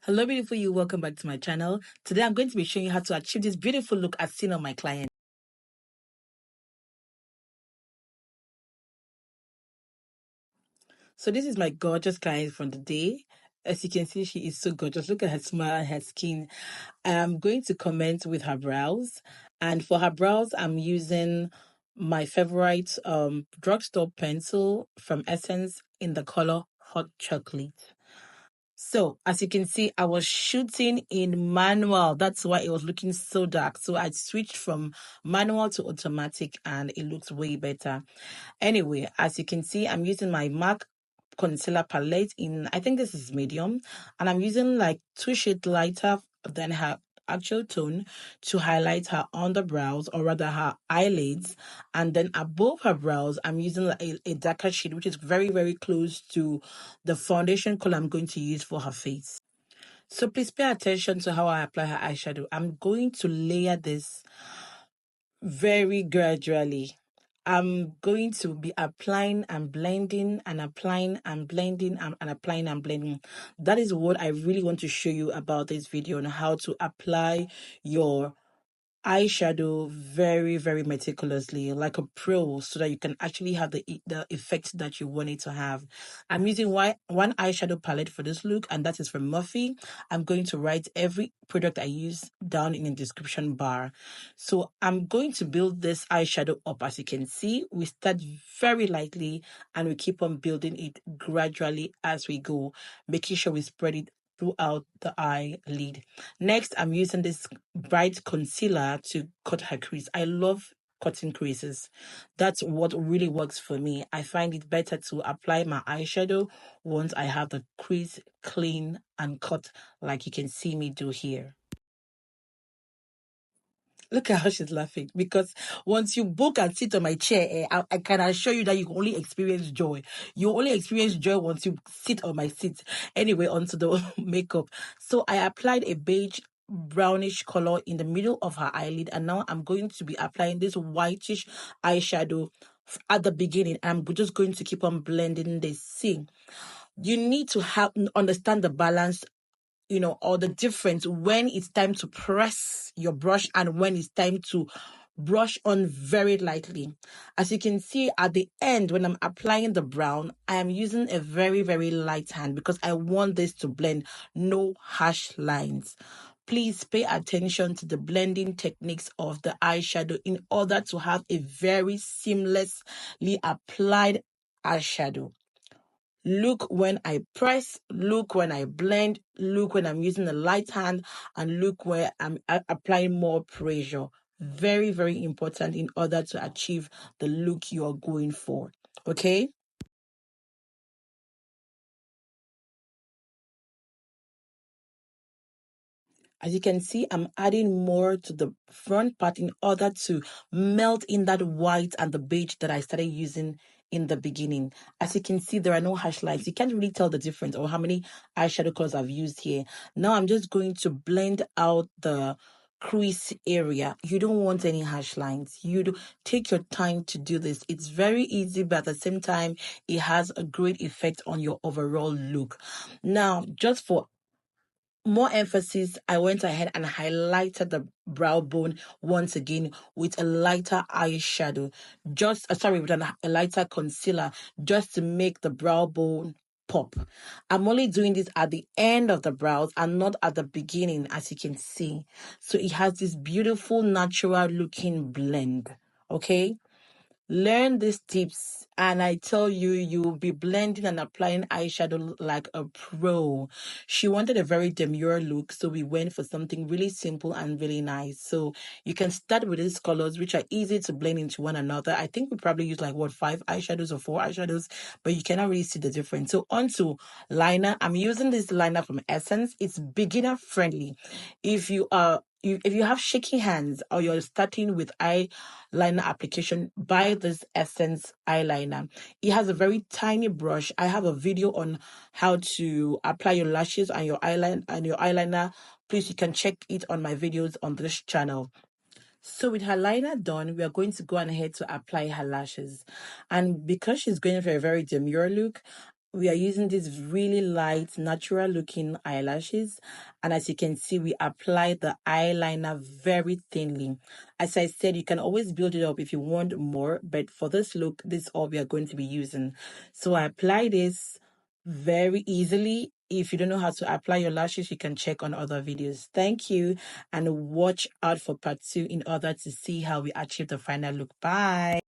Hello beautiful you, welcome back to my channel. Today I'm going to be showing you how to achieve this beautiful look as seen on my client. So this is my gorgeous client from the day. As you can see, she is so gorgeous. Look at her smile and her skin. I'm going to comment with her brows, and for her brows I'm using my favorite drugstore pencil from Essence in the color Hot Chocolate. So as you can see, I was shooting in manual. That's why it was looking so dark. So I switched from manual to automatic and it looks way better. Anyway, as you can see, I'm using my MAC concealer palette in, I think this is medium, and I'm using like 2 shades lighter than her actual tone to highlight her underbrows, or rather her eyelids, and then above her brows I'm using a darker shade which is very very close to the foundation color I'm going to use for her face. So please pay attention to how I apply her eyeshadow. I'm going to layer this very gradually. I'm going to be applying and blending and applying and blending and applying and blending. That is what I really want to show you about this video, on how to apply your eyeshadow very very meticulously like a pro, so that you can actually have the effect that you want it to have. I'm using one eyeshadow palette for this look, and that is from Morphe. I'm going to write every product I use down in the description bar. So I'm going to build this eyeshadow up. As you can see, we start very lightly and we keep on building it gradually as we go, making sure we spread it throughout the eyelid. Next, I'm using this bright concealer to cut her crease. I love cutting creases. That's what really works for me. I find it better to apply my eyeshadow once I have the crease clean and cut, like you can see me do here. Look at how she's laughing, because once you book and sit on my chair, I can assure you that you only experience joy. You only experience joy once you sit on my seat. Anyway, onto the makeup. So I applied a beige brownish color in the middle of her eyelid, and now I'm going to be applying this whitish eyeshadow at the beginning. I'm just going to keep on blending this. See, you need to understand the balance, or the difference when it's time to press your brush and when it's time to brush on very lightly. As you can see at the end, when I'm applying the brown, I am using a very very light hand because I want this to blend, no harsh lines. Please pay attention to the blending techniques of the eyeshadow in order to have a very seamlessly applied eyeshadow. Look when I press, look when I blend, look when I'm using the light hand, and look where I'm applying more pressure. Very, very important in order to achieve the look you are going for. Okay? As you can see, I'm adding more to the front part in order to melt in that white and the beige that I started using in the beginning. As you can see, there are no harsh lines. You can't really tell the difference or how many eyeshadow colors I've used here. Now I'm just going to blend out the crease area. You don't want any harsh lines. Take your time to do this. It's very easy, but at the same time, it has a great effect on your overall look. Now, just for more emphasis, I went ahead and highlighted the brow bone once again with a lighter eyeshadow, with a lighter concealer, just to make the brow bone pop. I'm only doing this at the end of the brows and not at the beginning, as you can see. So it has this beautiful natural looking blend. Okay, learn these tips, and I tell you, you will be blending and applying eyeshadow like a pro. She wanted a very demure look, so we went for something really simple and really nice. So you can start with these colors, which are easy to blend into one another. I think we probably use like 5 eyeshadows or 4 eyeshadows, but you cannot really see the difference. So onto liner. I'm using this liner from Essence. It's beginner friendly. If you have shaky hands or you're starting with eyeliner application, buy this Essence eyeliner. It has a very tiny brush. I have a video on how to apply your lashes and your eyeliner. Please, you can check it on my videos on this channel. So with her liner done, we are going to go on ahead to apply her lashes. And because she's going for a very demure look, we are using these really light, natural looking eyelashes. And as you can see, we apply the eyeliner very thinly. As I said, you can always build it up if you want more, but for this look, this is all we are going to be using. So I apply this very easily. If you don't know how to apply your lashes, you can check on other videos. Thank you, and watch out for part 2 in order to see how we achieve the final look. Bye.